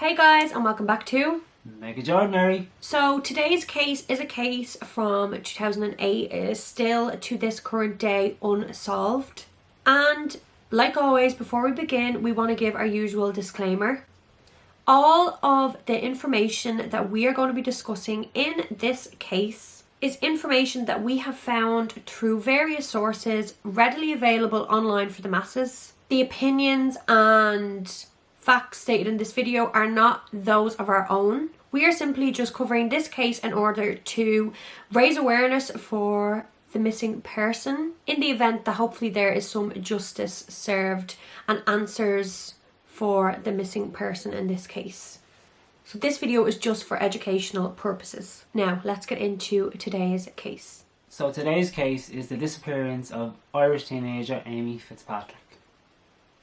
Hey guys, and welcome back to Megajordinary. So today's case is a case from 2008. It is still to this current day unsolved. And like always, before we begin, we want to give our usual disclaimer. All of the information that we are going to be discussing in this case is information that we have found through various sources readily available online for the masses. The opinions and facts stated in this video are not those of our own. We are simply just covering this case in order to raise awareness for the missing person in the event that hopefully there is some justice served and answers for the missing person in this case. So this video is just for educational purposes. Now let's get into today's case. So today's case is the disappearance of Irish teenager Amy Fitzpatrick,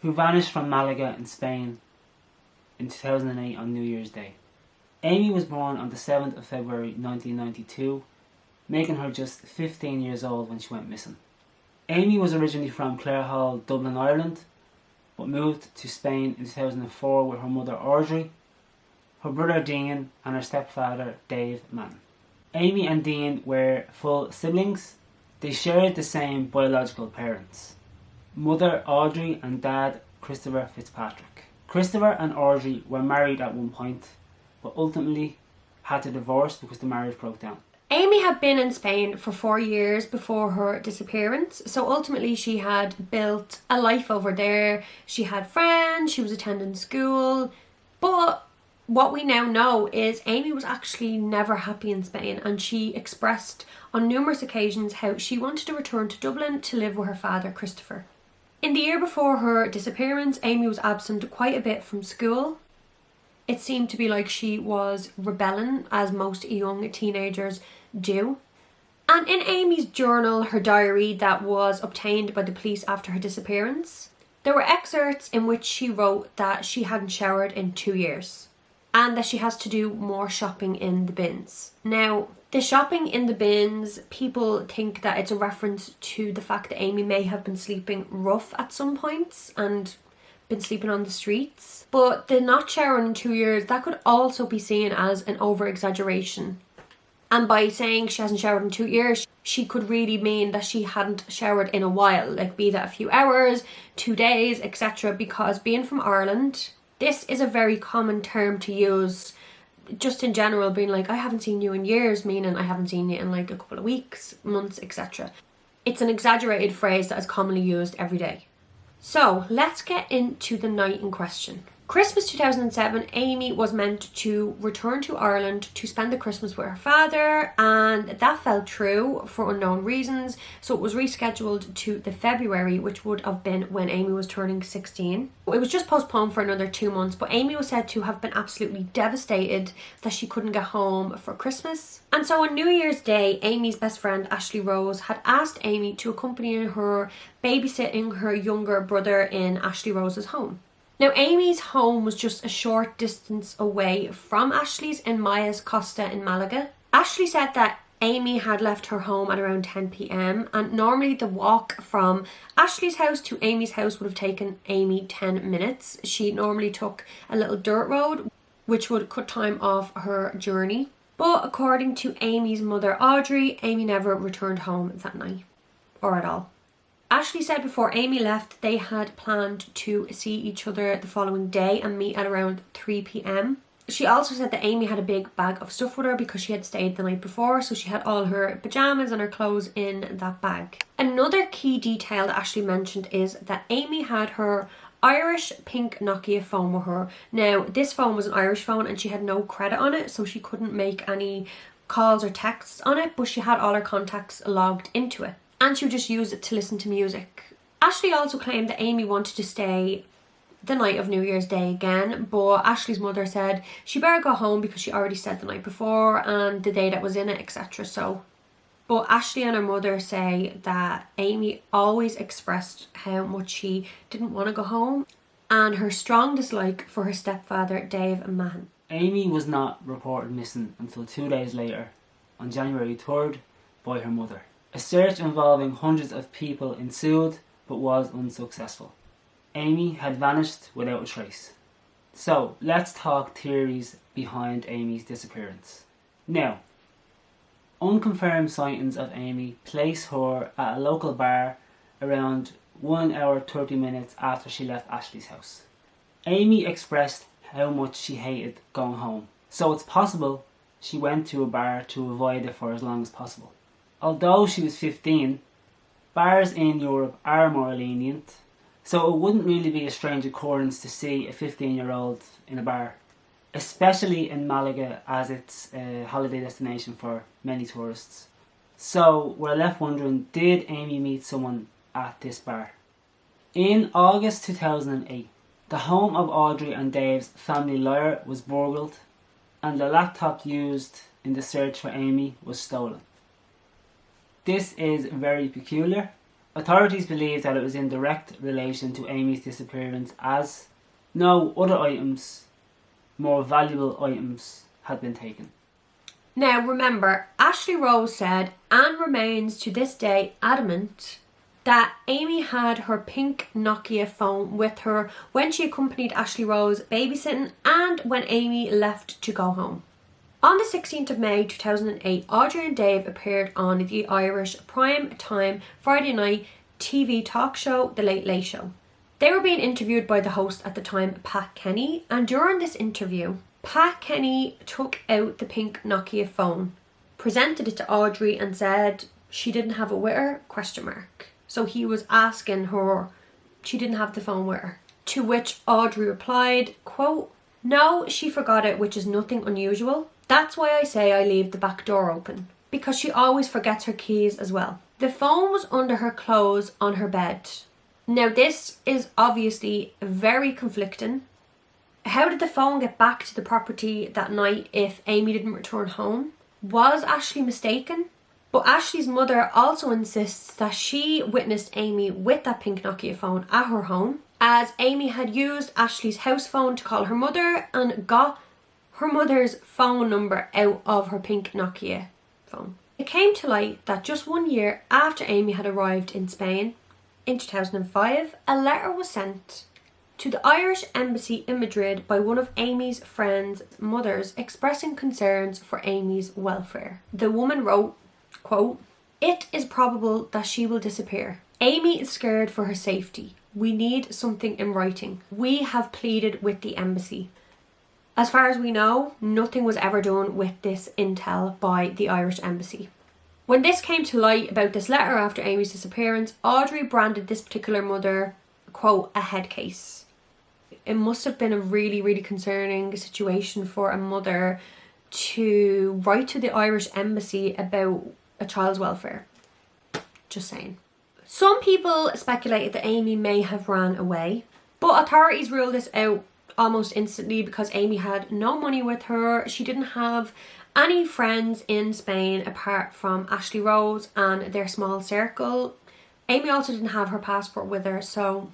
who vanished from Malaga in Spain in 2008 on New Year's Day. Amy was born on the 7th of February 1992, making her just 15 years old when she went missing. Amy was originally from Clare Hall, Dublin, Ireland, but moved to Spain in 2004 with her mother Audrey, her brother Dean and her stepfather Dave Mann. Amy and Dean were full siblings. They shared the same biological parents, mother Audrey and dad Christopher Fitzpatrick. Christopher and Audrey were married at one point, but ultimately had to divorce because the marriage broke down. Amy had been in Spain for 4 years before her disappearance, so ultimately she had built a life over there. She had friends, she was attending school, but what we now know is Amy was actually never happy in Spain, and she expressed on numerous occasions how she wanted to return to Dublin to live with her father Christopher. In the year before her disappearance, Amy was absent quite a bit from school. It seemed to be like she was rebelling, as most young teenagers do. And in Amy's journal, her diary that was obtained by the police after her disappearance, there were excerpts in which she wrote that she hadn't showered in 2 years and that she has to do more shopping in the bins. Now, the shopping in the bins, people think that it's a reference to the fact that Amy may have been sleeping rough at some points and been sleeping on the streets. But the not showering in 2 years, that could also be seen as an over-exaggeration. And by saying she hasn't showered in 2 years, she could really mean that she hadn't showered in a while, like be that a few hours, 2 days, etc. Because being from Ireland, this is a very common term to use just in general, being like, I haven't seen you in years, meaning I haven't seen you in like a couple of weeks, months, etc. It's an exaggerated phrase that is commonly used every day. So let's get into the night in question. Christmas 2007, Amy was meant to return to Ireland to spend the Christmas with her father, and that fell through for unknown reasons, so it was rescheduled to the February, which would have been when Amy was turning 16. It was just postponed for another 2 months, but Amy was said to have been absolutely devastated that she couldn't get home for Christmas. And so on New Year's Day, Amy's best friend Ashley Rose had asked Amy to accompany her babysitting her younger brother in Ashley Rose's home. Now, Amy's home was just a short distance away from Ashley's in Mijas Costa in Malaga. Ashley said that Amy had left her home at around 10 p.m. and normally the walk from Ashley's house to Amy's house would have taken Amy 10 minutes. She normally took a little dirt road, which would cut time off her journey. But according to Amy's mother Audrey, Amy never returned home that night, or at all. Ashley said before Amy left, they had planned to see each other the following day and meet at around 3 p.m. She also said that Amy had a big bag of stuff with her because she had stayed the night before, so she had all her pyjamas and her clothes in that bag. Another key detail that Ashley mentioned is that Amy had her Irish pink Nokia phone with her. Now, this phone was an Irish phone and she had no credit on it, so she couldn't make any calls or texts on it, but she had all her contacts logged into it, and she would just use it to listen to music. Ashley also claimed that Amy wanted to stay the night of New Year's Day again, but Ashley's mother said she better go home because she already said the night before and the day that was in it, etc. But Ashley and her mother say that Amy always expressed how much she didn't want to go home and her strong dislike for her stepfather Dave Mann. Amy was not reported missing until 2 days later, on January 3rd, by her mother. A search involving hundreds of people ensued, but was unsuccessful. Amy had vanished without a trace. So let's talk theories behind Amy's disappearance. Now, unconfirmed sightings of Amy place her at a local bar around 1 hour 30 minutes after she left Ashley's house. Amy expressed how much she hated going home, so it's possible she went to a bar to avoid it for as long as possible. Although she was 15, bars in Europe are more lenient, so it wouldn't really be a strange occurrence to see a 15-year-old in a bar, especially in Malaga, as it's a holiday destination for many tourists. So we're left wondering, did Amy meet someone at this bar? In August 2008, the home of Audrey and Dave's family lawyer was burgled, and the laptop used in the search for Amy was stolen. This is very peculiar. Authorities believe that it was in direct relation to Amy's disappearance, as no other items, more valuable items, had been taken. Now remember, Ashley Rose said, and remains to this day adamant, that Amy had her pink Nokia phone with her when she accompanied Ashley Rose babysitting and when Amy left to go home. On the 16th of May 2008, Audrey and Dave appeared on the Irish prime time Friday night TV talk show, The Late Late Show. They were being interviewed by the host at the time, Pat Kenny, and during this interview, Pat Kenny took out the pink Nokia phone, presented it to Audrey and said she didn't have it with her, ? So he was asking her, she didn't have the phone with her. To which Audrey replied, quote, "No, she forgot it, which is nothing unusual. That's why I say I leave the back door open, because she always forgets her keys as well. The phone was under her clothes on her bed." Now this is obviously very conflicting. How did the phone get back to the property that night if Amy didn't return home? Was Ashley mistaken? But Ashley's mother also insists that she witnessed Amy with that pink Nokia phone at her home, as Amy had used Ashley's house phone to call her mother and got her mother's phone number out of her pink Nokia phone. It came to light that just 1 year after Amy had arrived in Spain, in 2005, a letter was sent to the Irish Embassy in Madrid by one of Amy's friends' mothers expressing concerns for Amy's welfare. The woman wrote, quote, "It is probable that she will disappear. Amy is scared for her safety. We need something in writing. We have pleaded with the embassy." As far as we know, nothing was ever done with this intel by the Irish Embassy. When this came to light about this letter after Amy's disappearance, Audrey branded this particular mother, quote, "a head case." It must have been a really, really concerning situation for a mother to write to the Irish Embassy about a child's welfare. Just saying. Some people speculated that Amy may have ran away, but authorities ruled this out almost instantly because Amy had no money with her. She didn't have any friends in Spain apart from Ashley Rose and their small circle. Amy also didn't have her passport with her, so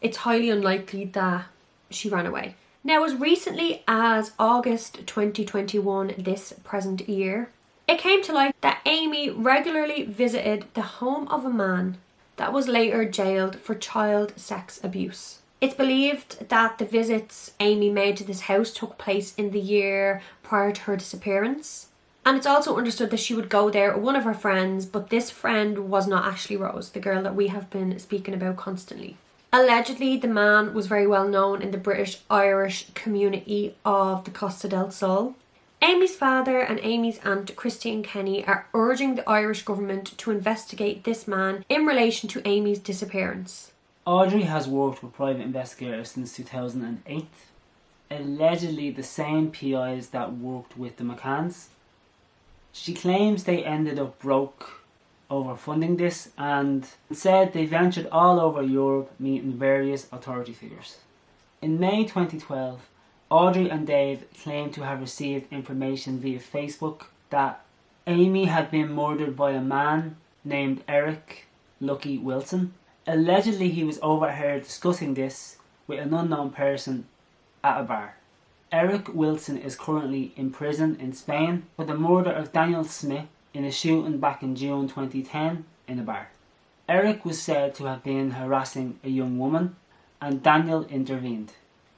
it's highly unlikely that she ran away. Now, as recently as August 2021, this present year, it came to light that Amy regularly visited the home of a man that was later jailed for child sex abuse. It's believed that the visits Amy made to this house took place in the year prior to her disappearance. And it's also understood that she would go there with one of her friends, but this friend was not Ashley Rose, the girl that we have been speaking about constantly. Allegedly, the man was very well known in the British-Irish community of the Costa del Sol. Amy's father and Amy's aunt, Christine Kenny, are urging the Irish government to investigate this man in relation to Amy's disappearance. Audrey has worked with private investigators since 2008, allegedly the same PIs that worked with the McCanns. She claims they ended up broke over funding this and said they ventured all over Europe meeting various authority figures. In May 2012, Audrey and Dave claimed to have received information via Facebook that Amy had been murdered by a man named Eric Lucky Wilson. Allegedly, he was overheard discussing this with an unknown person at a bar. Eric Wilson is currently in prison in Spain for the murder of Daniel Smith in a shooting back in June 2010 in a bar. Eric was said to have been harassing a young woman and Daniel intervened.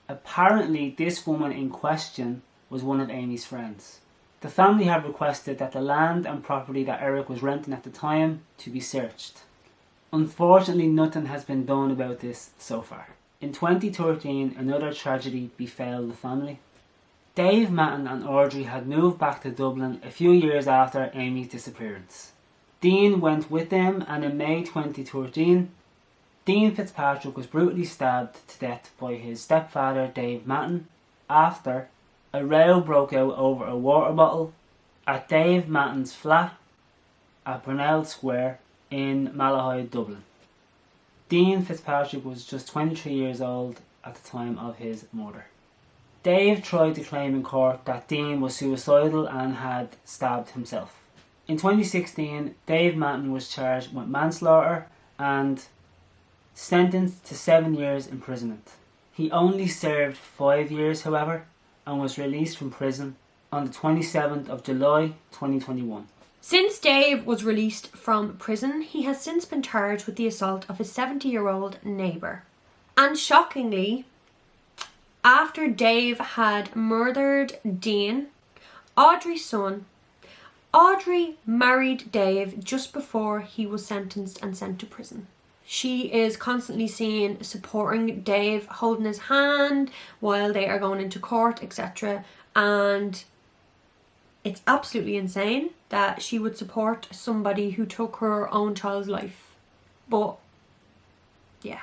Apparently, this woman in question was one of Amy's friends. The family had requested that the land and property that Eric was renting at the time to be searched. Unfortunately, nothing has been done about this so far. In 2013, another tragedy befell the family. Dave Matton and Audrey had moved back to Dublin a few years after Amy's disappearance. Dean went with them, and in May 2013, Dean Fitzpatrick was brutally stabbed to death by his stepfather Dave Matton after a row broke out over a water bottle at Dave Matton's flat at Brunel Square in Malahide, Dublin. Dean Fitzpatrick was just 23 years old at the time of his murder. Dave tried to claim in court that Dean was suicidal and had stabbed himself. In 2016, Dave Matton was charged with manslaughter and sentenced to 7 years imprisonment. He only served 5 years, however, and was released from prison on the 27th of July 2021. Since Dave was released from prison, he has since been charged with the assault of his 70-year-old neighbour. And shockingly, after Dave had murdered Dean, Audrey's son, Audrey married Dave just before he was sentenced and sent to prison. She is constantly seen supporting Dave, holding his hand while they are going into court, etc. And it's absolutely insane that she would support somebody who took her own child's life. But, yeah.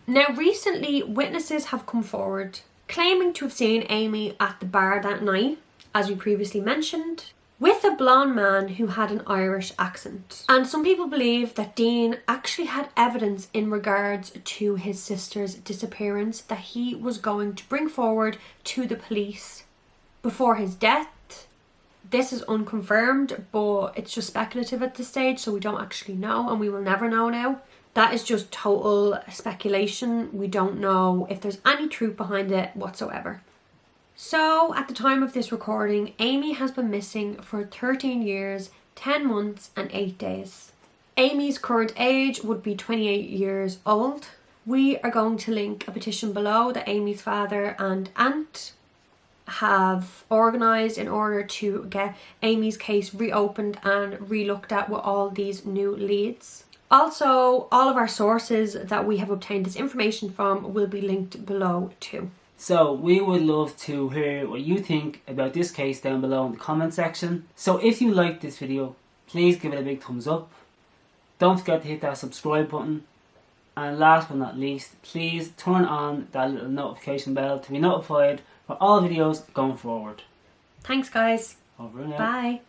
Now, recently, witnesses have come forward claiming to have seen Amy at the bar that night, as we previously mentioned, with a blonde man who had an Irish accent. And some people believe that Dean actually had evidence in regards to his sister's disappearance that he was going to bring forward to the police before his death. This is unconfirmed, but it's just speculative at this stage, so we don't actually know, and we will never know now. That is just total speculation. We don't know if there's any truth behind it whatsoever. So, at the time of this recording, Amy has been missing for 13 years, 10 months and 8 days. Amy's current age would be 28 years old. We are going to link a petition below that Amy's father and aunt have organised in order to get Amy's case reopened and re-looked at with all these new leads. Also, all of our sources that we have obtained this information from will be linked below too. So we would love to hear what you think about this case down below in the comment section. So if you liked this video, please give it a big thumbs up. Don't forget to hit that subscribe button. And last but not least, please turn on that little notification bell to be notified for all videos going forward. Thanks guys. Over and out. Bye.